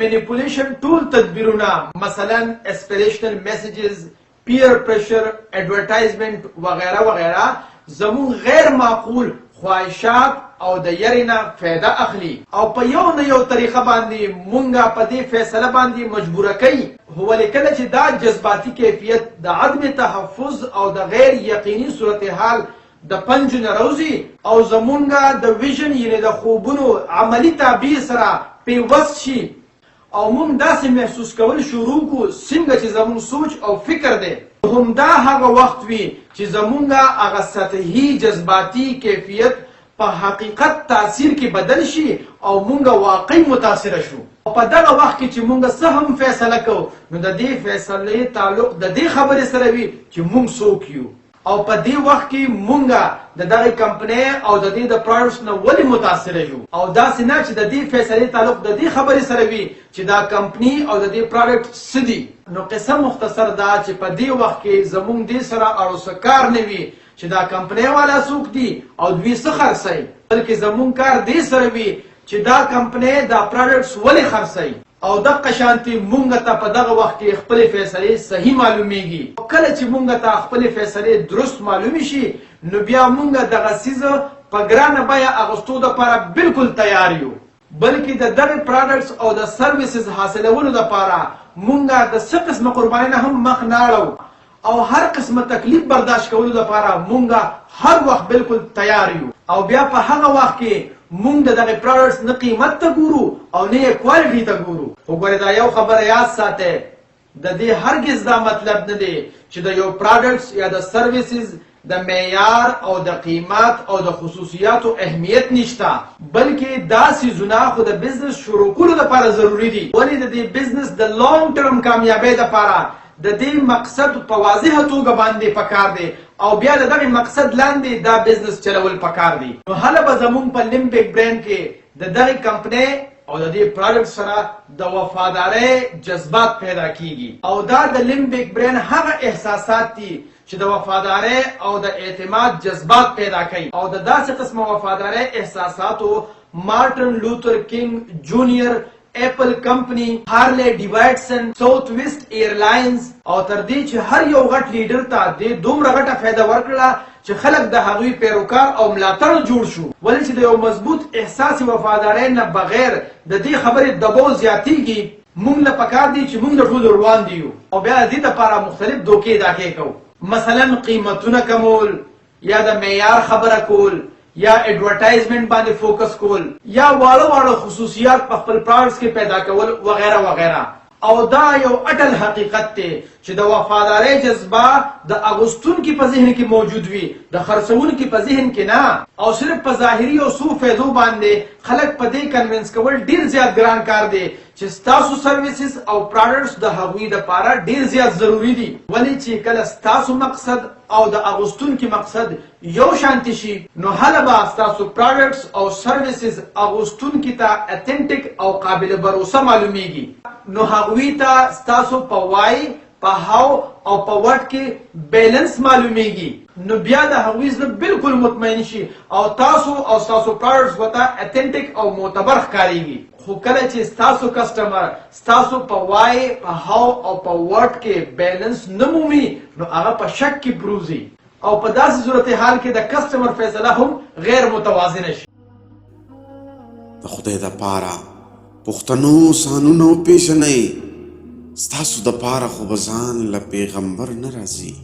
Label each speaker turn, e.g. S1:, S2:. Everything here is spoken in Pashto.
S1: مینیپولیشن ټول تدبیرونه مثلا اسپیریشنل میسیجز، پیر پریشر، ایڈورټایزمنٹ وغیرہ وغیرہ زمون غیر معقول خواهشات او د یرینا فایده اخلي او په یو نه یو طریقه باندې مونږه په دې فیصله باندې مجبوره کوي. هو لیکل چې دا جذباتي کیفیت د عدم تحفظ او د غیر یقیني صورتحال د پنج نه راوځي او زمونږه د ویژن یعنی د خوبونو عملی تعبیر سره پیوست شي او مونږ داسې محسوس کول شروع کو څنګه چې زمون سوچ او فکر دی. همدا هغه وخت وي چې زمونږه هغه سطحي جذباتي کیفیت په حقیقت تاثیر کې بدل شي او مونږه واقعي متاثره شو. او په دغه وخت کې چې مونږ څه هم فیصله کوو نو د دې فیصلې تعلق د دې خبرې سره وي چې مونږ څوک یو او په دې وخت کې مونږه د دغه کمپنۍ او د دې د پروډکټس نه ولې متاثره یو او داسې نه چې د دې فیصلې تعلق د دې خبرې سره وي چې دا کمپنۍ او د دې پروډکټ څه دي. نو قصه مختصر دا چې په دې وخت کې زمونږ دې سره اړوسه کار نه وي چې دا کمپنۍ والا څوک دي او دوی څه خرڅوي، بلکې زمونږ کار دې سره وي چې دا کمپنۍ دا پروډکټس ولې خرڅوي او دغه شانتي مونږ ته په دغه وخت کې خپل فیصلې صحیح معلومیږي. کله چې مونږ ته خپل فیصلې درست معلومي شي نو بیا مونږ دغه سیزه په ګرانه بیه اغوستو دپاره بالکل تیار یو، بلکې د دغه پروډکټس او د سرویسز حاصلولو دپاره مونږه د څه قسمه قربانۍ نه هم مخ نه اړو او هر قسمه تکلیف برداشت کولو دپاره مونږه هر وخت بالکل تیار یو. او بیا په هغه وخت کې مونږ د دغه پروډکټس نه قیمت ته ګورو او نه یې کوالټي ته ګورو. خو ګورې دا یو خبره یاد ساتئ، د دې هرګز دا مطلب نه دی چې د یو پروډکټس یا د سرویسز د معیار او د قیمت او د خصوصیاتو اهمیت نشته، بلکې دا سیزونه خو د بزنس شروع کولو دپاره ضروري دي. ولې د دې بزنس د لانګ ټرم کامیابۍ دپاره د دې مقصد په واضحه توګه باندې پکار دی او بیا د دغه مقصد لاندې دا بزنس چلول پکار دی. نو هله به زمونږ په لیمبیک برینډ کې د دغه کمپنۍ او د دې پروډکټ سره د وفادارۍ جذبات پیدا کیږي او دا د لیمبیک برین هغه احساسات دي چې د وفادارۍ او د اعتماد جذبات پیدا کوي او د داسې قسمه وفادارۍ احساساتو مارټن لوتر کینګ جونیئر، اپل کمپنی، هارلی ډیوایډسن، ساوث ویسټ ایرلاینز او تر دې چې هر یو غټ لیډر ته دې دومره غټه فایده ورکړه چې خلک د هغوی پیروکار او ملاتړ جوړ شو. ولې چې د یو مضبوط احساس وفادارۍ نه بغیر د دې خبرې دباو زیاتیږي. مونږ له پکار دي چې مونږ د ټولو روان دي او بیا د دې دپاره مختلف دوکې داکې کوو، مثلا قیمتونه کمول یا د معیار خبره کول یا ایڈورټایزمنٹ باندې فوکس کول یا واړه واړه خصوصیات په خپل پروډکټس کې پیدا کول وغیرہ وغیرہ. او دا یو اټل حقیقت دی چې د وفادارۍ جذبه د اغوستونکي په ذهن کې موجود وي، د خرڅونکي په ذهن کې نه. او صرف په ظاهري او څو فایدو باندې خلک په دې کنوینس کول ډیر زیات ګران کار دی چې ستاسو سرویسز او پروډکټس د هغوی دپاره ډیر زیات ضروري دي. ولې چې کله ستاسو مقصد او د اغوستونکي مقصد یو شانتي شي نو هله به ستاسو پروډکټس او سرویسز اغوستونکي ته اتنټیک او قابل بروسه معلومیږي. نو هغوی ته ستاسو په وای، په هاو او په وټ کې بیلنس معلومیږي. نو بیا د هغوی زړه بالکل مطمئن شي او تاسو او ستاسو پروډکټس ورته اتنټیک او معتبر ښکارېږي. خو کله چې ستاسو کسټمر ستاسو په وای، په هاو او په وټ کې بیلنس نه مومي نو هغه په شک کې پروزي او په داسې صورتحال کې د کسټمر فیصله هم غیر متوازنه شي.
S2: د خدای دپاره پښتنو سانونو پیژنئ، ستاسو دپاره خو به ځان له پیغمبر نه راځي.